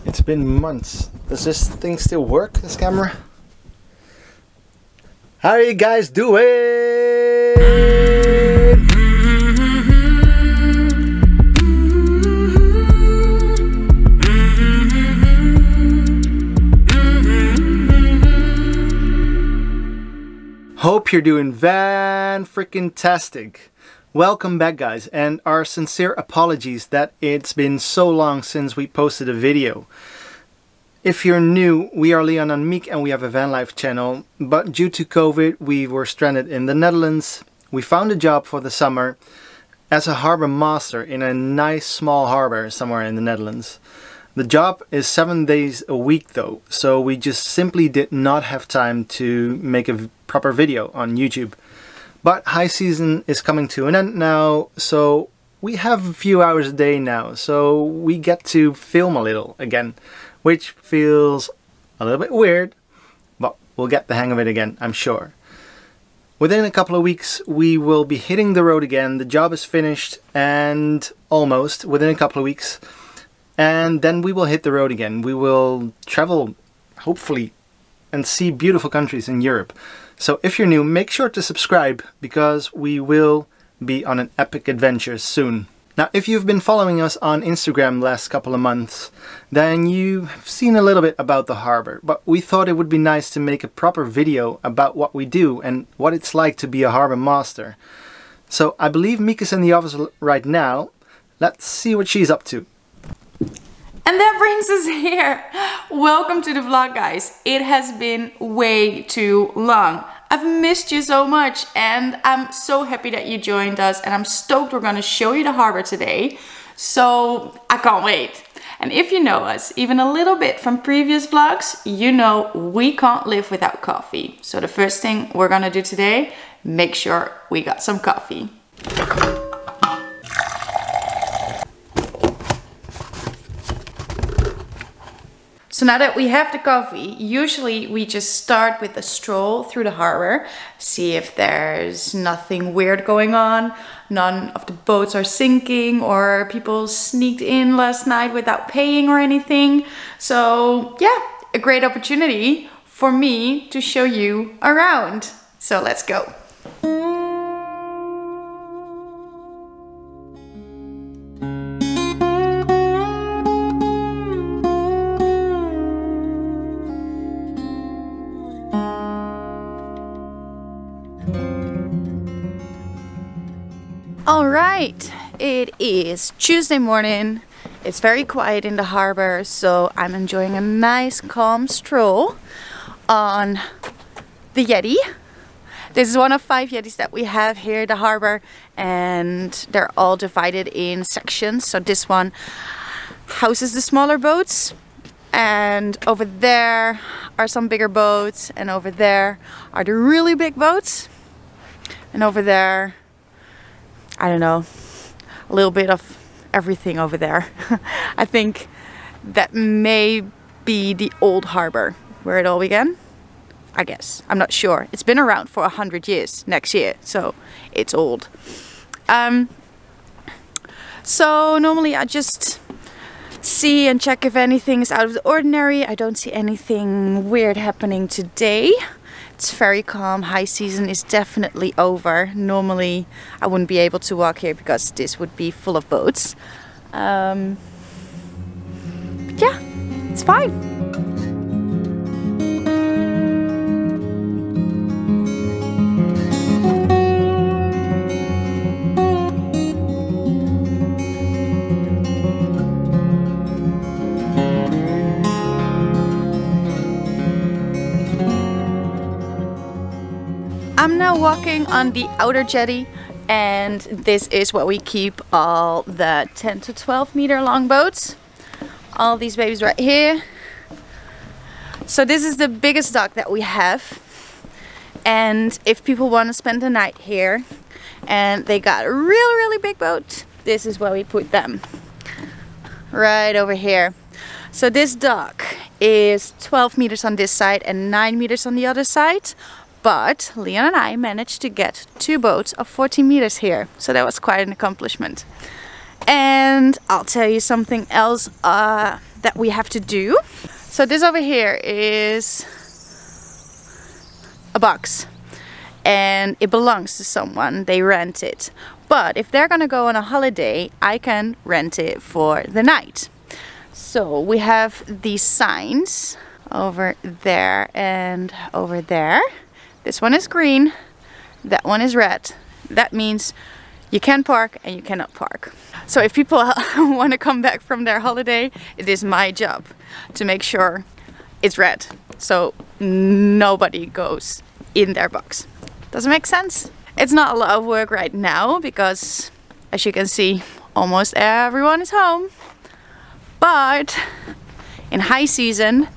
It's been months. Does this thing still work, this camera? How are you guys doing? Hope you're doing Van-Tastic. Welcome back, guys, and our sincere apologies that it's been so long since we posted a video. If you're new, we are Leon and Miek and we have a van life channel, but due to COVID we were stranded in the Netherlands. We found a job for the summer as a harbor master in a nice small harbor somewhere in the Netherlands. The job is 7 days a week though, so we just simply did not have time to make a proper video on YouTube. But high season is coming to an end now, so we have a few hours a day now, so we get to film a little again, which feels a little bit weird, but we'll get the hang of it again, I'm sure. Within a couple of weeks we will be hitting the road again. The job is finished, and almost within a couple of weeks, and then we will hit the road again. We will travel, hopefully, and see beautiful countries in Europe. So if you're new, make sure to subscribe, because we will be on an epic adventure soon. Now, if you've been following us on Instagram the last couple of months, then you've seen a little bit about the harbor, but we thought it would be nice to make a proper video about what we do and what it's like to be a harbor master. So I believe Miek is in the office right now. Let's see what she's up to. And that brings us here. Welcome to the vlog, guys. It has been way too long. I've missed you so much, and I'm so happy that you joined us, and I'm stoked we're gonna show you the harbor today. So I can't wait. And if you know us even a little bit from previous vlogs, you know we can't live without coffee. So the first thing we're gonna do today, make sure we got some coffee. So now that we have the coffee, usually we just start with a stroll through the harbor, see if there's nothing weird going on, none of the boats are sinking, or people sneaked in last night without paying or anything. So yeah, a great opportunity for me to show you around. So let's go. Alright, it is Tuesday morning. It's very quiet in the harbor, so I'm enjoying a nice calm stroll on the Yeti. This is one of 5 Yetis that we have here at the harbor, and they're all divided in sections. So this one houses the smaller boats, and over there are some bigger boats, and over there are the really big boats, and over there, I don't know, a little bit of everything over there. I think that may be the old harbor where it all began, I guess. I'm not sure. It's been around for 100 years next year, so it's old. So normally I just see and check if anything is out of the ordinary. I don't see anything weird happening today. It's very calm. High season is definitely over. Normally I wouldn't be able to walk here because this would be full of boats. But yeah, it's fine. I'm now walking on the outer jetty, and this is where we keep all the 10 to 12 meter long boats. All these babies right here. So this is the biggest dock that we have, and if people want to spend the night here and they got a really big boat, this is where we put them. Right over here. So this dock is 12 meters on this side and 9 meters on the other side. But Leon and I managed to get 2 boats of 14 meters here. So that was quite an accomplishment. And I'll tell you something else that that we have to do. So this over here is a box and it belongs to someone, they rent it. But if they're gonna go on a holiday, I can rent it for the night. So we have these signs over there and over there. This one is green, that one is red. That means you can park and you cannot park. So if people want to come back from their holiday, it is my job to make sure it's red. So nobody goes in their box. Does it make sense? It's not a lot of work right now because, as you can see, almost everyone is home. But in high season,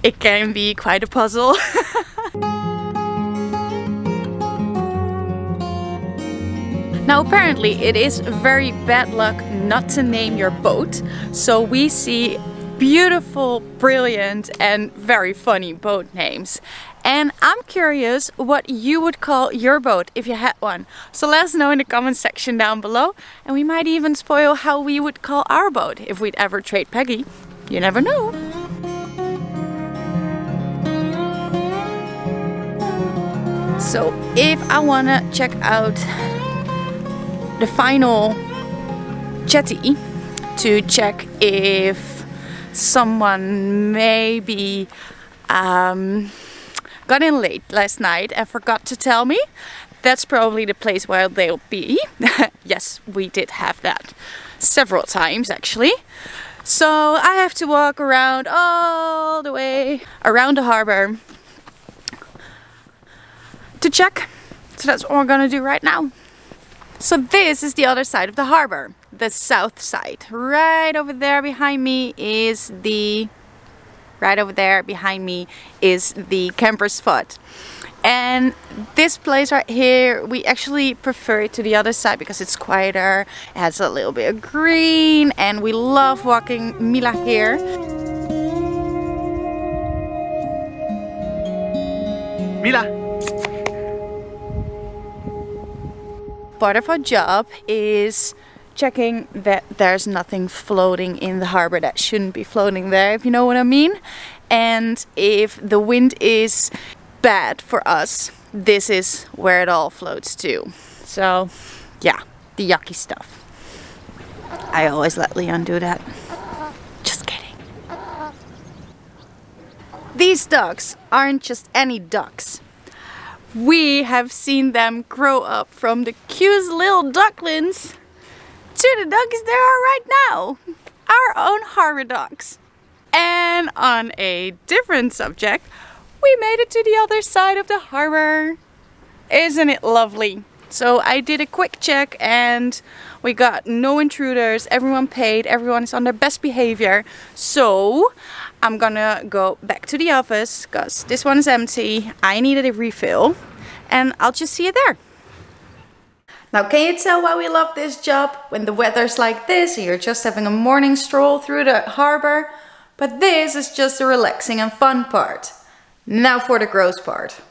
it can be quite a puzzle. Now apparently it is very bad luck not to name your boat. So we see beautiful, brilliant and very funny boat names. And I'm curious what you would call your boat if you had one. So let us know in the comment section down below. And we might even spoil how we would call our boat if we'd ever trade Peggy. You never know. So if I wanna check out the final jetty to check if someone maybe got in late last night and forgot to tell me, that's probably the place where they'll be. Yes, we did have that several times actually. So I have to walk around all the way around the harbor to check. So that's what we're gonna do right now. So this is the other side of the harbor, the south side. Right over there behind me is the camper spot. And this place right here, we actually prefer it to the other side because it's quieter, it has a little bit of green, and we love walking Mila here. Mila! Part of our job is checking that there's nothing floating in the harbor that shouldn't be floating there, if you know what I mean. And if the wind is bad for us, this is where it all floats to. So yeah, the yucky stuff. I always let Leon do that. Just kidding. These ducks aren't just any ducks. We have seen them grow up from the cutest little ducklings to the ducks there are right now. Our own harbor ducks. And on a different subject, we made it to the other side of the harbor. Isn't it lovely? So I did a quick check and we got no intruders, everyone paid, everyone is on their best behavior. So I'm gonna go back to the office because this one is empty. I needed a refill and I'll just see you there. Now can you tell why we love this job when the weather's like this and you're just having a morning stroll through the harbor? But this is just the relaxing and fun part. Now for the gross part.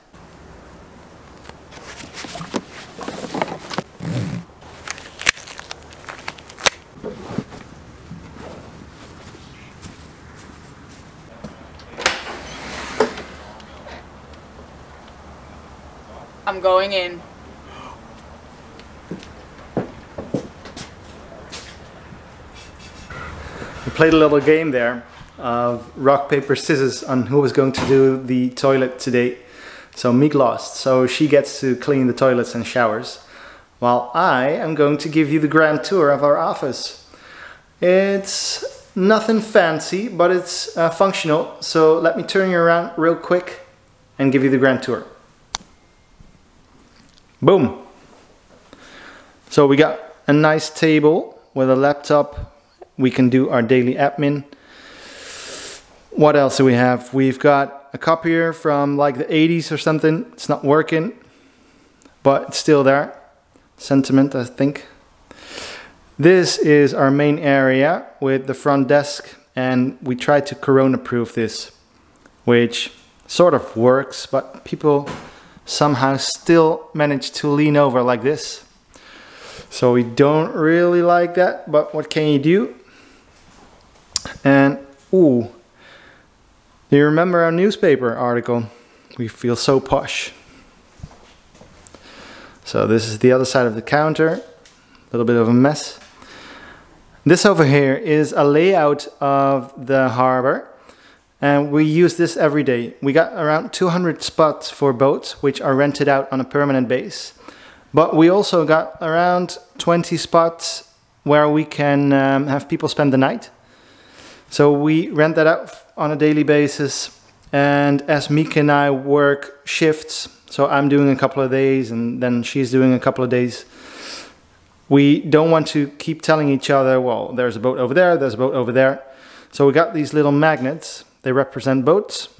I'm going in. We played a little game there of rock, paper, scissors on who was going to do the toilet today. So Miek lost, so she gets to clean the toilets and showers, while I am going to give you the grand tour of our office. It's nothing fancy, but it's functional, so let me turn you around real quick and give you the grand tour. Boom! So we got a nice table with a laptop. We can do our daily admin. What else do we have? We've got a copier from like the 80s or something. It's not working, but it's still there. Sentiment, I think. This is our main area with the front desk, and we tried to corona-proof this, which sort of works, but people somehow still manage to lean over like this. So we don't really like that, but what can you do? And ooh, do you remember our newspaper article? We feel so posh. So this is the other side of the counter, a little bit of a mess. This over here is a layout of the harbor, and we use this every day. We got around 200 spots for boats which are rented out on a permanent base, but we also got around 20 spots where we can have people spend the night. So we rent that out on a daily basis, and as Miek and I work shifts, so I'm doing a couple of days and then she's doing a couple of days, we don't want to keep telling each other, well, there's a boat over there, there's a boat over there. So we got these little magnets, they represent boats,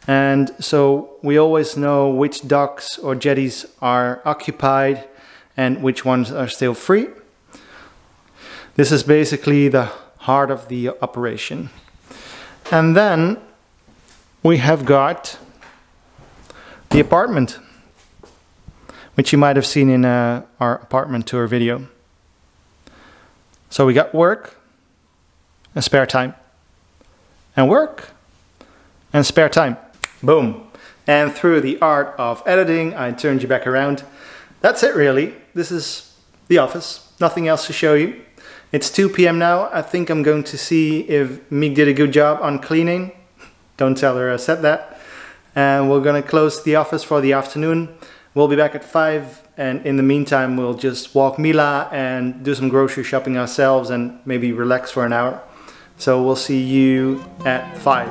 and so we always know which docks or jetties are occupied and which ones are still free. This is basically the heart of the operation. And then we have got the apartment, which you might have seen in our apartment tour video. So we got work and spare time, and work and spare time. Boom. And through the art of editing, I turned you back around. That's it really. This is the office. Nothing else to show you. It's 2 p.m. now. I think I'm going to see if Miek did a good job on cleaning. Don't tell her I said that. And we're gonna close the office for the afternoon. We'll be back at 5, and in the meantime we'll just walk Mila and do some grocery shopping ourselves and maybe relax for an hour. So we'll see you at 5.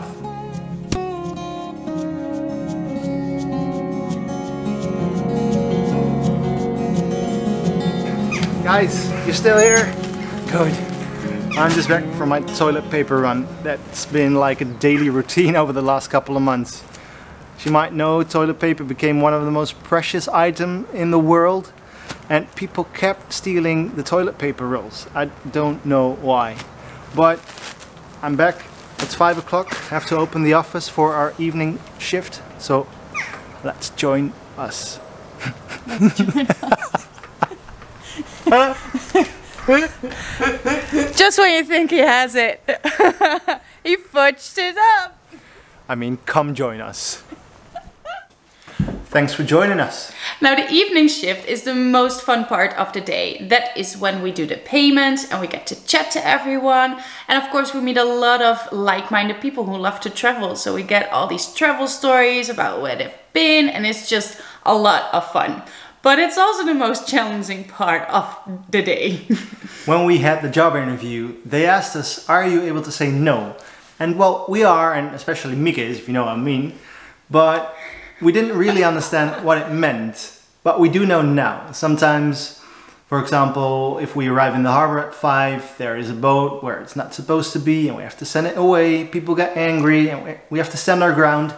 Guys, you're still here? Good. I'm just back from my toilet paper run. That's been like a daily routine over the last couple of months. As you might know, toilet paper became one of the most precious items in the world, and people kept stealing the toilet paper rolls. I don't know why. But I'm back. It's 5 o'clock. I have to open the office for our evening shift. So let's join us. Just when you think he has it, he fudged it up. I mean, come join us. Thanks for joining us. Now the evening shift is the most fun part of the day. That is when we do the payment and we get to chat to everyone. And of course we meet a lot of like-minded people who love to travel. So we get all these travel stories about where they've been, and it's just a lot of fun. But it's also the most challenging part of the day. When we had the job interview, they asked us, are you able to say no? And well, we are, and especially Miek is, if you know what I mean. But we didn't really understand what it meant. But we do know now. Sometimes, for example, if we arrive in the harbor at 5, there is a boat where it's not supposed to be and we have to send it away. People get angry and we have to stand our ground.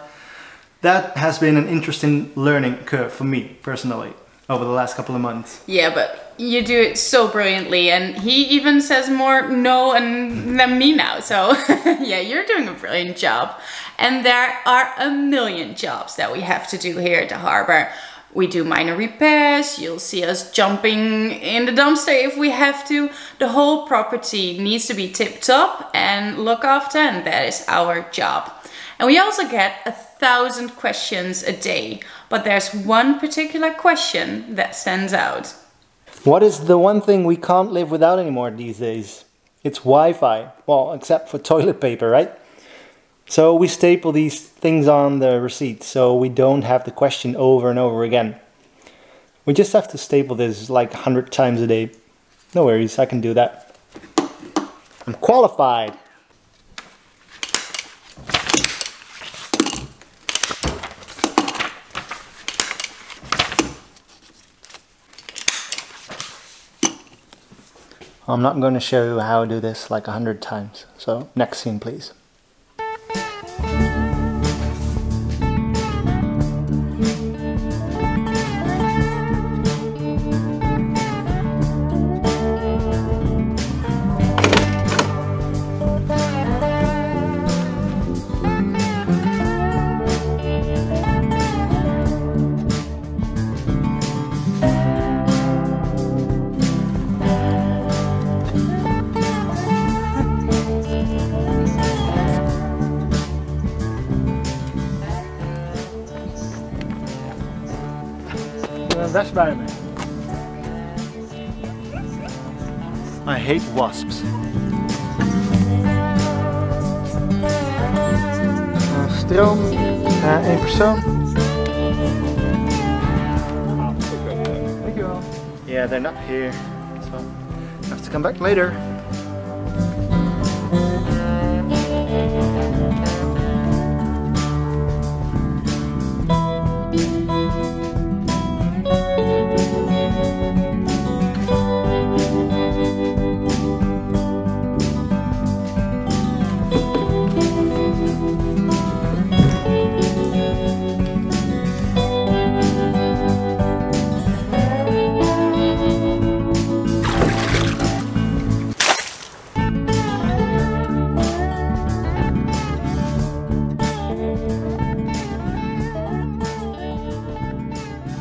That has been an interesting learning curve for me, personally, over the last couple of months. Yeah, but you do it so brilliantly, and he even says more no than me now. So yeah, you're doing a brilliant job. And there are a million jobs that we have to do here at the harbor. We do minor repairs, you'll see us jumping in the dumpster if we have to. The whole property needs to be tip-top and look after, and that is our job. And we also get 1,000 questions a day, but there's one particular question that stands out. What is the one thing we can't live without anymore these days? It's Wi-Fi. Well, except for toilet paper, right? So we staple these things on the receipt so we don't have the question over and over again. We just have to staple this like 100 times a day. No worries, I can do that. I'm qualified. I'm not going to show you how I do this like 100 times. So next scene, please. best bij me. I hate wasps. Stroom, 1 persoon. Dankjewel. Yeah, they're not here, so I have to come back later.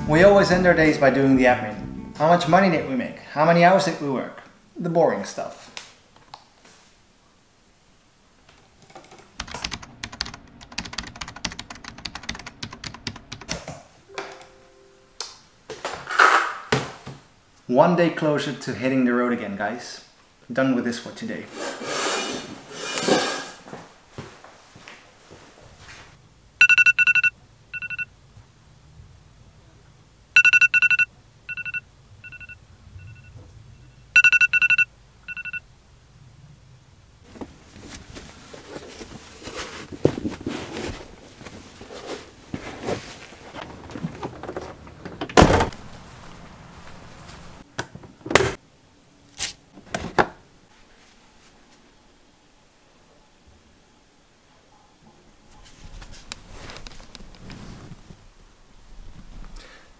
We always end our days by doing the admin. How much money did we make? How many hours did we work? The boring stuff. One day closer to hitting the road again, guys. Done with this for today.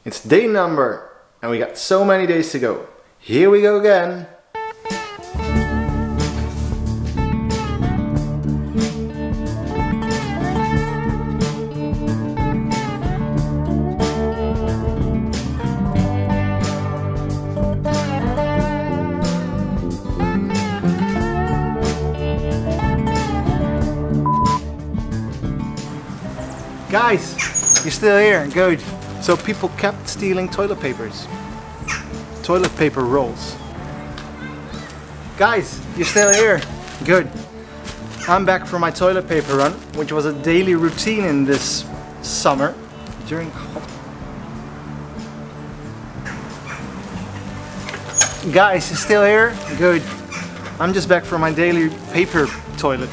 It's day number, and we got so many days to go. Here we go again. Guys, you're still here, good. So people kept stealing toilet papers. Toilet paper rolls. Guys, you're still here, good. I'm back from my toilet paper run, which was a daily routine in this summer. During Guys, you're still here, good. I'm just back from my daily toilet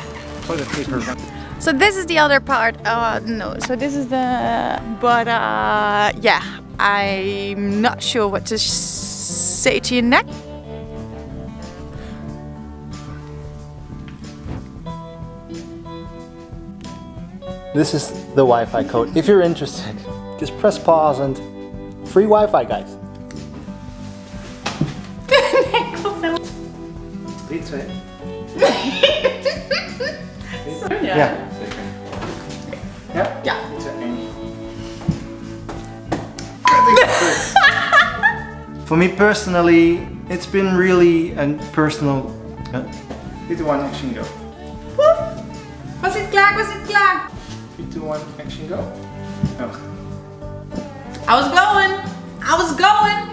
paper run. So this is the other part. No, so this is the. But yeah, I'm not sure what to say to you next. This is the Wi-Fi code. If you're interested, just press pause and free Wi-Fi, guys. Pizza. Ja. Ja? Ja. For me personally, it's been really a personal... 3, 2, 1, action, go. Woef. Was het klaar? Was het klaar? 3, 2, 1, action, go. Oh. I was going.